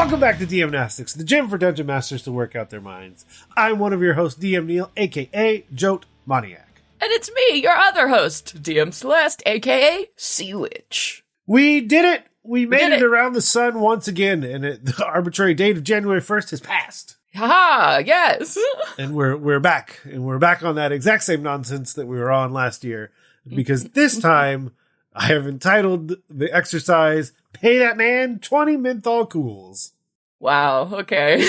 Welcome back to DM-Nastics, the gym for dungeon masters to work out their minds. I'm one of your hosts, DM Neil, aka Jote Maniac. And it's me, your other host, DM Celeste, aka Sea Witch. We did it! We made it around the sun once again, and the arbitrary date of January 1st has passed. Haha, yes! And we're back. And we're back on that exact same nonsense that we were on last year. Because this time, I have entitled the exercise, Pay That Man 20 Menthol Kools. Wow, okay.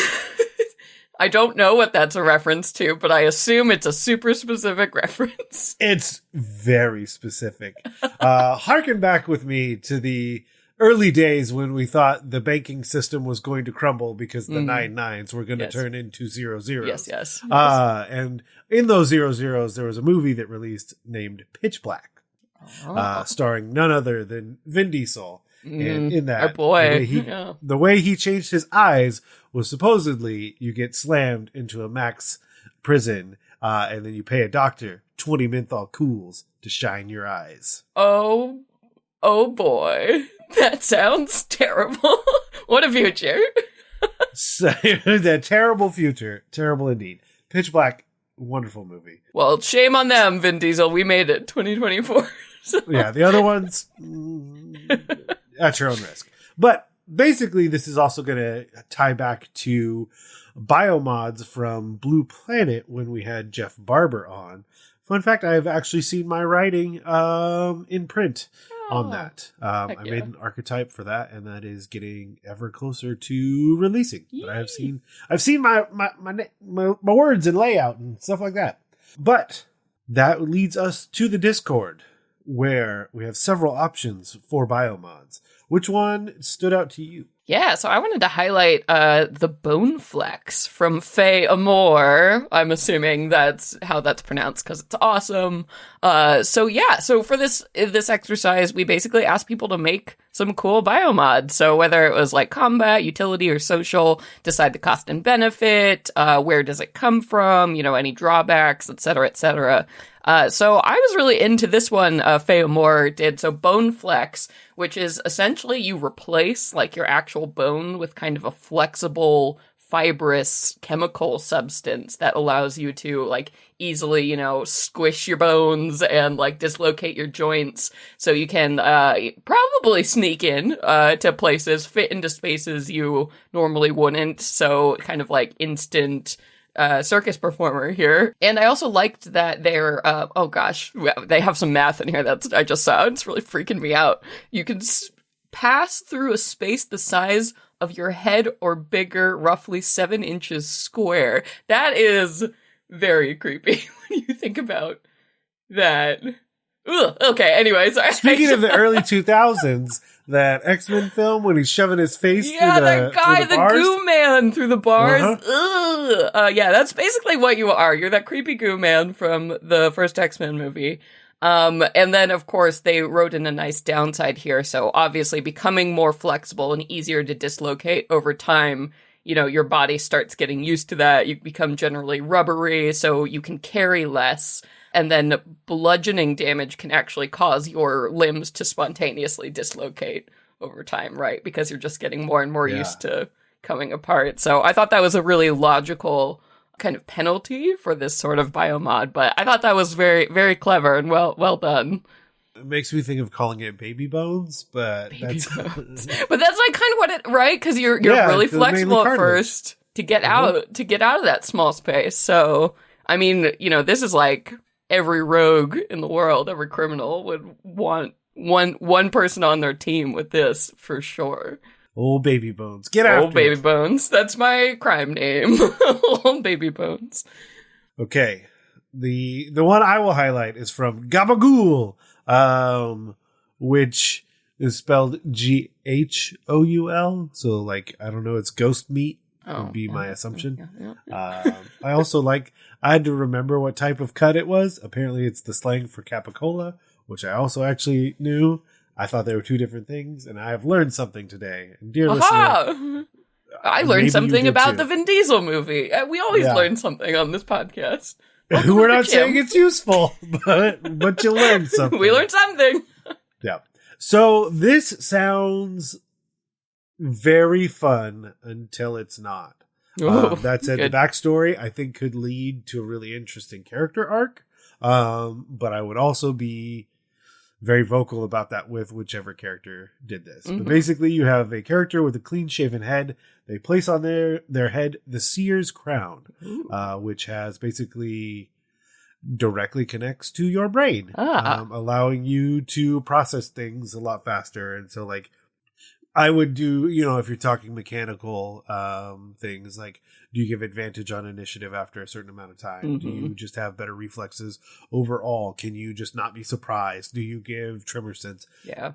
I don't know what that's a reference to, but I assume it's a super specific reference. It's very specific. Harken back with me to the early days when we thought the banking system was going to crumble because the 9-9s were going to turn into 0-0s. Yes. And in those 0-0s, there was a movie that released named Pitch Black, starring none other than Vin Diesel. And in that, our boy. The way he changed his eyes was supposedly you get slammed into a max prison, and then you pay a doctor 20 menthol Kools to shine your eyes. Oh boy. That sounds terrible. What a future. So, that terrible future. Terrible indeed. Pitch Black, wonderful movie. Well, shame on them, Vin Diesel. We made it, 2024. So. Yeah, the other ones, at your own risk. But basically, this is also going to tie back to biomods from Blue Planet when we had Jeff Barber on. Fun fact, I have actually seen my writing in print on that. I made an archetype for that, and that is getting ever closer to releasing. Yay. But I've seen my words and layout and stuff like that. But that leads us to the Discord, where we have several options for biomods. Which one stood out to you? Yeah, so I wanted to highlight the Bone Flex from Faye Amore. I'm assuming that's how that's pronounced because it's awesome. So for this exercise, we basically asked people to make some cool biomods. So whether it was like combat, utility, or social, decide the cost and benefit, where does it come from, any drawbacks, et cetera, et cetera. So I was really into this one, Faye Amore did. So Bone Flex, which is essentially you replace like your actual bone with kind of a flexible, fibrous chemical substance that allows you to like easily, squish your bones and like dislocate your joints. So you can probably sneak in to places, fit into spaces you normally wouldn't. So kind of like instant circus performer here. And I also liked that they're, they have some math in here I just saw. It's really freaking me out. You can pass through a space the size of your head or bigger, roughly 7 inches square. That is very creepy when you think about that. Ugh, okay, anyways. Speaking of the early 2000s, that X-Men film when he's shoving his face through the that guy, the goo man through the bars. Uh-huh. Yeah, that's basically what you are. You're that creepy goo man from the first X-Men movie. And then, of course, they wrote in a nice downside here. So obviously becoming more flexible and easier to dislocate over time, your body starts getting used to that. You become generally rubbery, so you can carry less. And then bludgeoning damage can actually cause your limbs to spontaneously dislocate over time, right? Because you're just getting more and more used to coming apart. So I thought that was a really logical kind of penalty for this sort of biomod, but I thought that was very, very clever and well done. It makes me think of calling it baby bones, but that's like kind of what it, right? Because you're really flexible at first to get out of that small space. So I mean, this is like every rogue in the world, every criminal would want one person on their team with this for sure. Old Baby Bones. Get out. Old Baby Bones. That's my crime name. Old Baby Bones. Okay. The one I will highlight is from Gabagool, which is spelled Ghoul. So like, I don't know, it's ghost meat would be my assumption. Yeah. I also I had to remember what type of cut it was. Apparently it's the slang for capicola, which I also actually knew. I thought they were two different things, and I have learned something today. And dear listener, I learned something about the Vin Diesel movie. We always learn something on this podcast. We're not saying it's useful, but you learned something. We learned something. Yeah. So this sounds very fun until it's not. Ooh, That said, good. the backstory I think could lead to a really interesting character arc. But I would also be very vocal about that with whichever character did this. But basically, you have a character with a clean-shaven head. They place on their head the Seer's Crown, which has basically directly connects to your brain, allowing you to process things a lot faster. And so, like, I would do, if you're talking mechanical things, like, do you give advantage on initiative after a certain amount of time? Do you just have better reflexes overall? Can you just not be surprised? Do you give tremor sense? Yeah.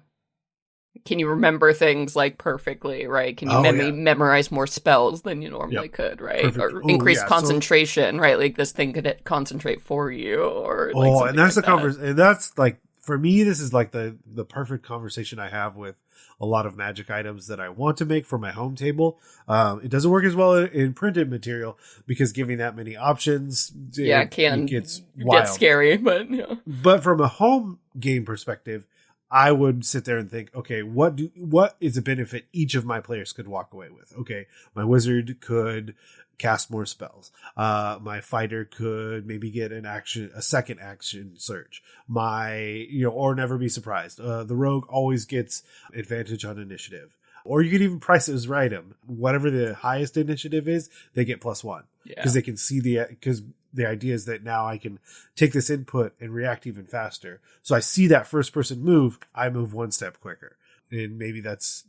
Can you remember things like perfectly, right? Can you memorize more spells than you normally could, right? Perfect. Or increase concentration, right? Like this thing could concentrate for you, or like and that's and that's like, for me, this is like the perfect conversation I have with a lot of magic items that I want to make for my home table. It doesn't work as well in printed material because giving that many options, it gets wild. Get scary. But from a home game perspective, I would sit there and think, okay, what is a benefit each of my players could walk away with? Okay, my wizard could cast more spells. My fighter could maybe get a second action surge. Or never be surprised. The rogue always gets advantage on initiative. Or you could even price it as right item. Whatever the highest initiative is, they get +1. Because they can see because the idea is that now I can take this input and react even faster. So I see that first person move, I move one step quicker. And maybe that's,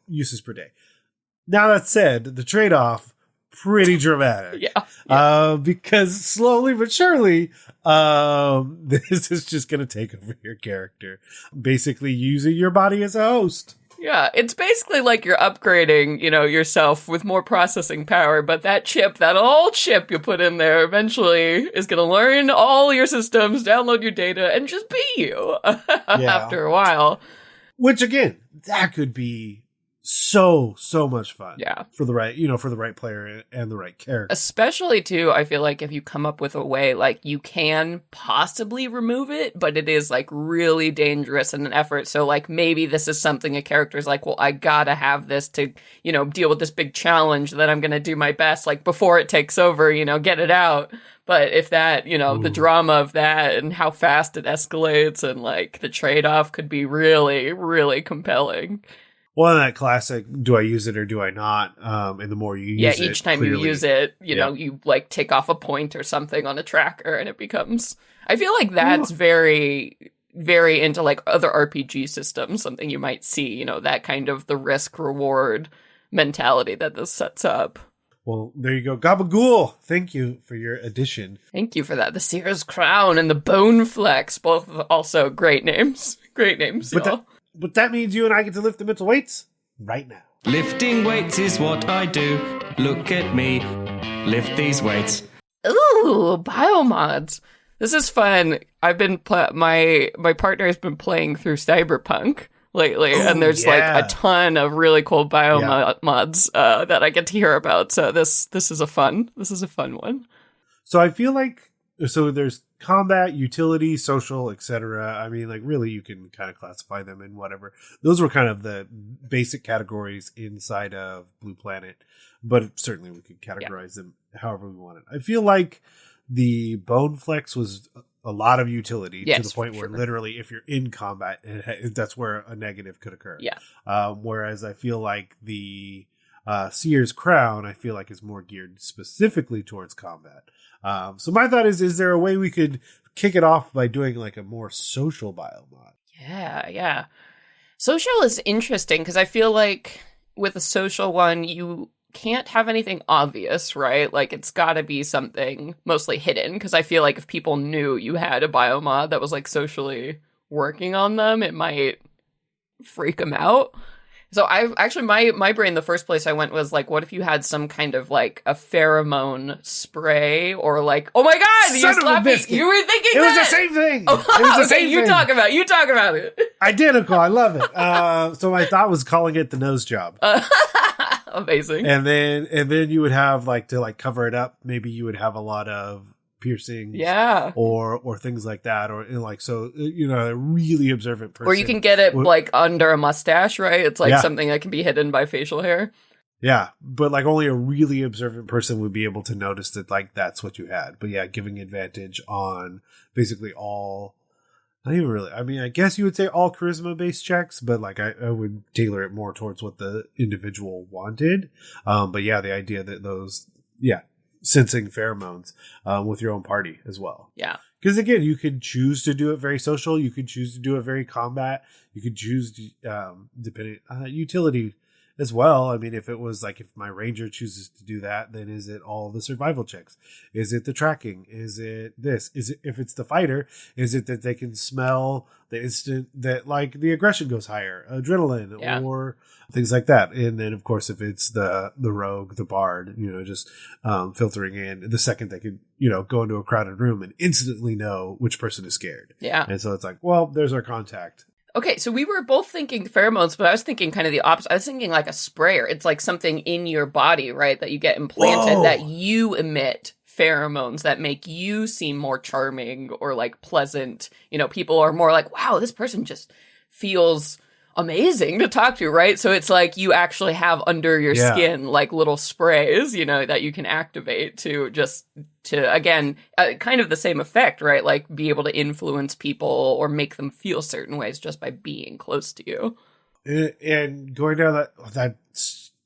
uses per day. Now that said, the trade-off, pretty dramatic. Because slowly but surely, this is just going to take over your character. Basically using your body as a host. Yeah, it's basically like you're upgrading, yourself with more processing power, but that old chip you put in there eventually is going to learn all your systems, download your data, and just be you after a while. Which, again, that could be so much fun. Yeah. For the right player and the right character. Especially too, I feel like if you come up with a way, like you can possibly remove it, but it is like really dangerous in an effort. So like maybe this is something a character's like, well, I gotta have this to, deal with this big challenge that I'm gonna do my best, like before it takes over, get it out. But if that, the drama of that and how fast it escalates and like the trade-off could be really, really compelling. Well, that classic, do I use it or do I not? And the more you use it, each time you use it, you like take off a point or something on a tracker and it becomes, I feel like that's very, very into like other RPG systems, something you might see, that kind of the risk reward mentality that this sets up. Well, there you go. Gabagool, thank you for your addition. Thank you for that. The Seer's Crown and the Bone Flex, both also great names. Great names, y'all. But that means you and I get to lift the mental weights right now. Lifting weights is what I do. Look at me. Lift these weights. Ooh, biomods. This is fun. I've been my partner has been playing through Cyberpunk lately, and there's like a ton of really cool biomods that I get to hear about. So this is a fun one. So I feel like there's combat, utility, social, etc. I mean, like, really, you can kind of classify them in whatever. Those were kind of the basic categories inside of Blue Planet, but certainly we could categorize them however we wanted. I feel like the Bone Flex was a lot of utility to the point where literally, if you're in combat, that's where a negative could occur. Whereas I feel like the Seer's Crown, I feel like is more geared specifically towards combat. So my thought is there a way we could kick it off by doing like a more social biomod? Yeah. Social is interesting because I feel like with a social one, you can't have anything obvious, right? Like it's got to be something mostly hidden because I feel like if people knew you had a biomod that was like socially working on them, it might freak them out. So I actually, my brain, the first place I went was like, what if you had some kind of like a pheromone spray or like, oh my God, you slapped me. You were thinking it was the same thing. Oh, it was the same thing. You talk about it. Identical. I love it. So my thought was calling it the nose job. Amazing. And then you would have like to like cover it up. Maybe you would have a lot of piercings, Yeah. or things like that, or like, so, you know, a really observant person. Or you can get it like under a mustache, right? It's like Yeah. something that can be hidden by facial hair. Yeah, but like only a really observant person would be able to notice that like that's what you had. But yeah, giving advantage on basically all, not even really, I mean, I guess you would say all charisma based checks, but like I would tailor it more towards what the individual wanted. But yeah, the idea that those, sensing pheromones with your own party as well. Yeah. Because again, you could choose to do it very social. You could choose to do it very combat. You could choose depending utility as well. I mean, if it was like, if my ranger chooses to do that, then is it all the survival checks? Is it the tracking? Is it this? Is it, if it's the fighter, is it that they can smell the instant that like the aggression goes higher, adrenaline, or things like that? And then of course, if it's the rogue, the bard, you know, just filtering in the second they could, you know, go into a crowded room and instantly know which person is scared. Yeah. And so it's like, well, there's our contact. Okay, so we were both thinking pheromones, but I was thinking kind of the opposite. I was thinking like a sprayer. It's like something in your body, right, that you get implanted that you emit pheromones that make you seem more charming or like pleasant. You know, people are more like, wow, this person just feels amazing to talk to, right? So it's like you actually have under your skin like little sprays, you know, that you can activate to again, kind of the same effect, right? Like be able to influence people or make them feel certain ways just by being close to you. And going down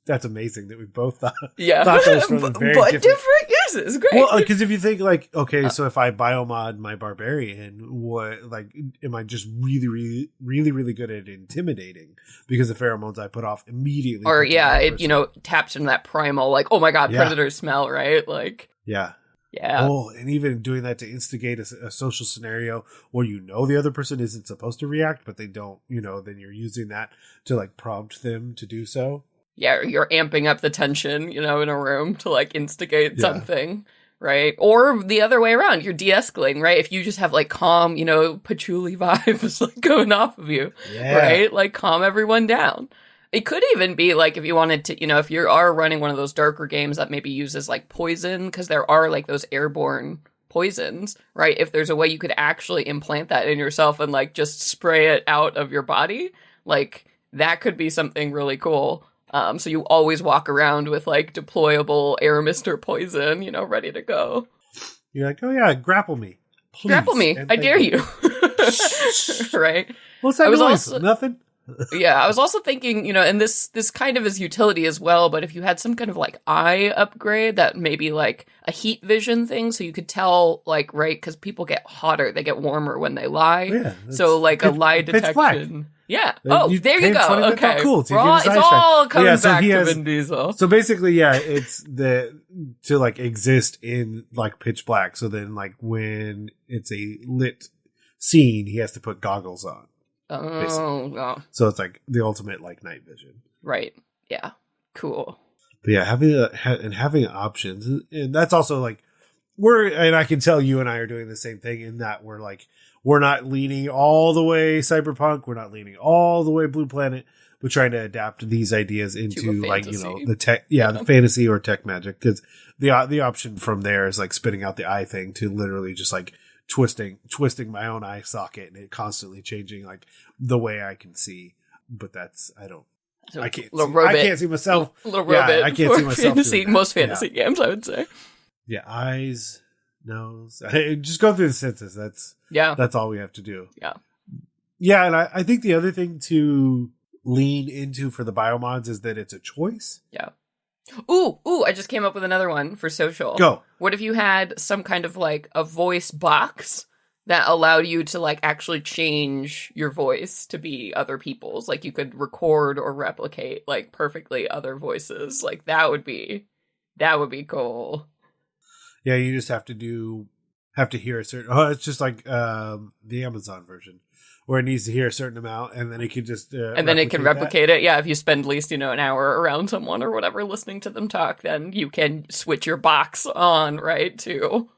that's amazing that we both thought those from very but different uses. Great. Well, because if you think like, okay, so if I biomod my barbarian, what, like, am I just really, really, really good at intimidating because the pheromones I put off immediately? Or it, you know, taps into that primal, like, oh my god, predator smell, right? Like, yeah. Yeah. Oh, and even doing that to instigate a social scenario where you know the other person isn't supposed to react, but they don't, you know, then you're using that to like prompt them to do so. Yeah, you're amping up the tension, you know, in a room to like instigate something, right? Or the other way around, you're de-escalating, right? If you just have like calm, you know, patchouli vibes like going off of you, right? Like calm everyone down. It could even be like if you wanted to, you know, if you are running one of those darker games that maybe uses like poison, because there are like those airborne poisons, right? If there's a way you could actually implant that in yourself and like just spray it out of your body, like that could be something really cool. So you always walk around with like deployable air mister poison, you know, ready to go. You're like, oh yeah, grapple me. Please. Grapple me. I dare you. Right? What's that noise? Nothing? Yeah, I was also thinking, you know, and this kind of is utility as well, but if you had some kind of like eye upgrade that maybe like a heat vision thing, so you could tell like, right, because people get hotter, they get warmer when they lie. Yeah, so like a lie detection. Yeah. Oh, there you go. Okay. Cool. It's all coming back to Vin Diesel. So basically, it's to like exist in like pitch black. So then like when it's a lit scene, he has to put goggles on. Oh. So it's like the ultimate like night vision. Right. Yeah. Cool. But yeah, having options, and that's also like and I can tell you and I are doing the same thing in that we're not leaning all the way cyberpunk, we're not leaning all the way Blue Planet, but trying to adapt these ideas into like, you know, the tech, the fantasy or tech magic, because the option from there is like spitting out the eye thing to literally just like twisting my own eye socket and it constantly changing like the way I can see. But I can't see myself. Little robot. I can't see myself. Most fantasy games, I would say. Yeah, eyes, nose. Just go through the senses. That's all we have to do. Yeah, and I think the other thing to lean into for the biomods is that it's a choice. Yeah. Ooh, I just came up with another one for social. Go. What if you had some kind of like a voice box that allowed you to like actually change your voice to be other people's? Like you could record or replicate like perfectly other voices. Like that would be cool. Yeah, you just have to hear a certain. Oh, it's just like the Amazon version, where it needs to hear a certain amount, and then it can just and then it can replicate it. Yeah, if you spend at least an hour around someone or whatever listening to them talk, then you can switch your box on right too.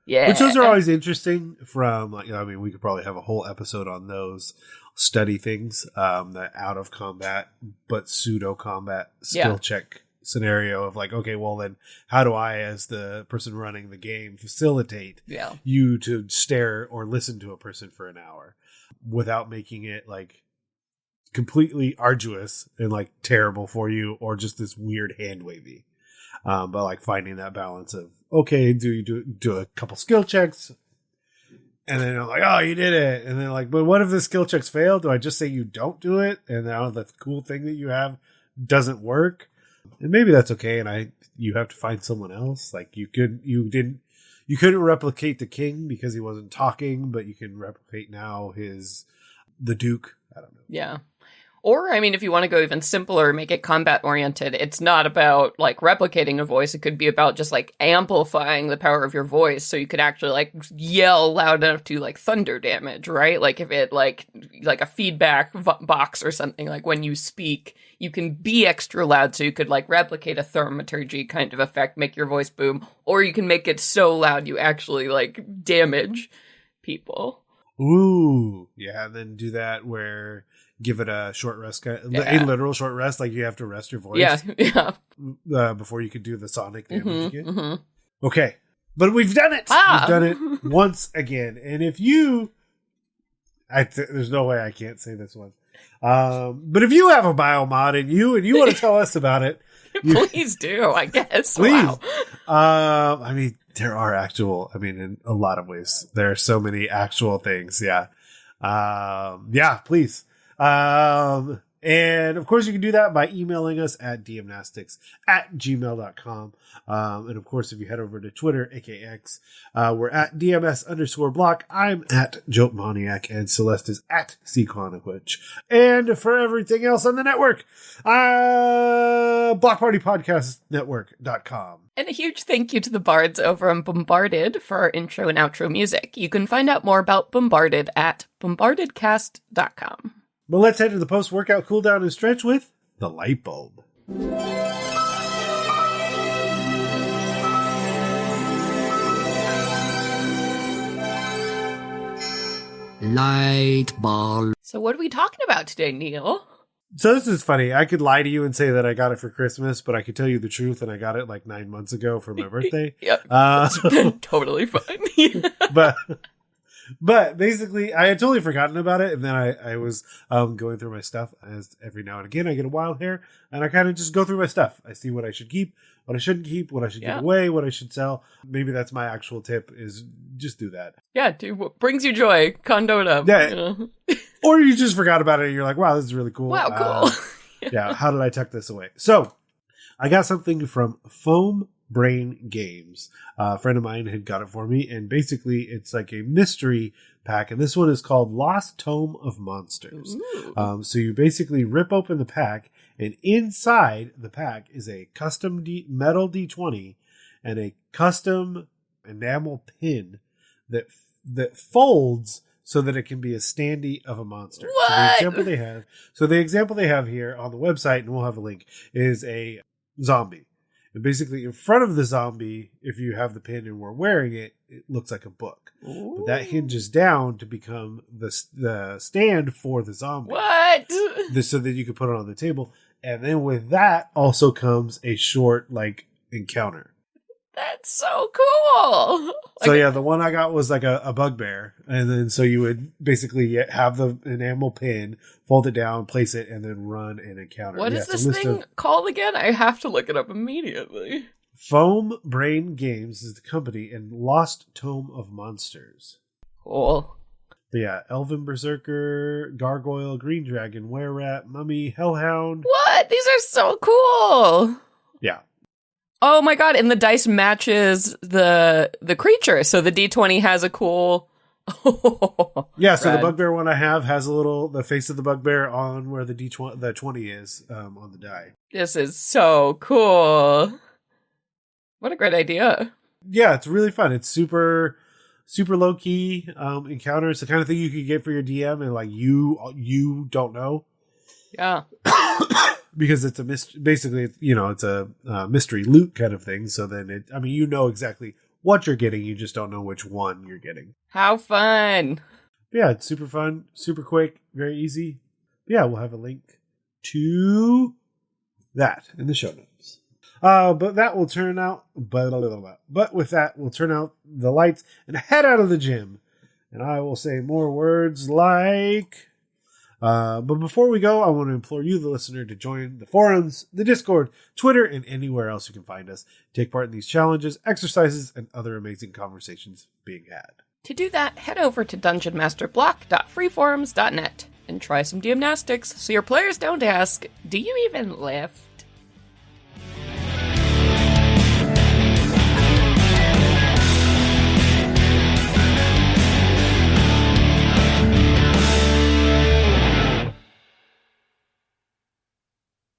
Yeah, which those are always interesting. From like, I mean, we could probably have a whole episode on those study things, that out of combat but pseudo combat skill check scenario of like, okay, well then how do I, as the person running the game, facilitate Yeah. you to stare or listen to a person for an hour without making it like completely arduous and like terrible for you, or just this weird hand wavy. But like finding that balance of, okay, do you do a couple skill checks? And then I'm like, oh, you did it. And then like, but what if the skill checks fail? Do I just say you don't do it? And now the cool thing that you have doesn't work? And maybe that's okay. And you have to find someone else. Like you couldn't replicate the king because he wasn't talking, but you can replicate now the Duke. I don't know. Yeah. Or, I mean, if you want to go even simpler, make it combat oriented, it's not about like replicating a voice. It could be about just like amplifying the power of your voice. So you could actually like yell loud enough to like thunder damage, right? Like if it like a feedback box or something, like when you speak, you can be extra loud. So you could like replicate a thaumaturgy kind of effect, make your voice boom, or you can make it so loud you actually like damage people. Ooh. Yeah. And then do that where give it a short rest, a literal short rest. Like you have to rest your voice. Yeah. Before you could do the sonic damage again. Mm-hmm. Okay. But we've done it. We've done it once again. And if you, there's no way I can't say this one. But if you have a biomod and you want to tell us about it, please do, I guess. Please. Wow. I mean, there are in a lot of ways, there are so many actual things. Yeah. Yeah, please. And of course you can do that by emailing us at dmnastics@gmail.com. And of course, if you head over to Twitter, AKX, we're at DMS_block. I'm at Jotmaniac and Celeste is at CCloniquich. And for everything else on the network, blockpartypodcastnetwork.com. And a huge thank you to the bards over on Bombarded for our intro and outro music. You can find out more about Bombarded at bombardedcast.com. But let's head to the post-workout cooldown and stretch with the light bulb. Light bulb. So what are we talking about today, Neil? So this is funny. I could lie to you and say that I got it for Christmas, but I could tell you the truth, and I got it like 9 months ago for my birthday. Yep. Totally fine. But basically, I had totally forgotten about it, and then I was going through my stuff, as every now and again I get a wild hair, and I kind of just go through my stuff. I see what I should keep, what I shouldn't keep, what I should give away, what I should sell. Maybe that's my actual tip, is just do that. Yeah, do what brings you joy. Condo it up. Yeah. You know? Or you just forgot about it, and you're like, wow, this is really cool. Wow, cool. Yeah, how did I tuck this away? So, I got something from Foam Brain Games. A friend of mine had got it for me, and basically it's like a mystery pack, and this one is called Lost Tome of Monsters. So you basically rip open the pack, and inside the pack is a custom metal D20 and a custom enamel pin that folds so that it can be a standee of a monster. What? So the example they have here on the website, and we'll have a link, is a zombie. And basically in front of the zombie, if you have the pin and we're wearing it, it looks like a book. Ooh. But that hinges down to become the stand for the zombie. What? So that you can put it on the table. And then with that also comes a short encounter. That's so cool. So yeah, the one I got was like a bugbear. And then so you would basically have the enamel pin, fold it down, place it, and then run an encounter. What is this thing called again? I have to look it up immediately. Foam Brain Games is the company, and Lost Tome of Monsters. Cool. But yeah, Elven Berserker, Gargoyle, Green Dragon, Were-Rat, Mummy, Hellhound. What? These are so cool. Yeah. Oh my god, and the dice matches the creature, so the D20 has a cool... Yeah, so the bugbear one I have has the face of the bugbear on where the D20 the 20 is on the die. This is so cool. What a great idea. Yeah, it's really fun. It's super low key encounter. It's the kind of thing you could get for your DM and you don't know. Yeah. Because it's basically it's a mystery loot kind of thing. So then you know exactly what you're getting. You just don't know which one you're getting. How fun. Yeah, it's super fun, super quick, very easy. Yeah, we'll have a link to that in the show notes. But that will turn out. But with that, we'll turn out the lights and head out of the gym. And I will say more words like. But before we go, I want to implore you, the listener, to join the forums, the Discord, Twitter, and anywhere else you can find us. Take part in these challenges, exercises, and other amazing conversations being had. To do that, head over to dungeonmasterblock.freeforums.net and try some DM-Nastics so your players don't ask, do you even live?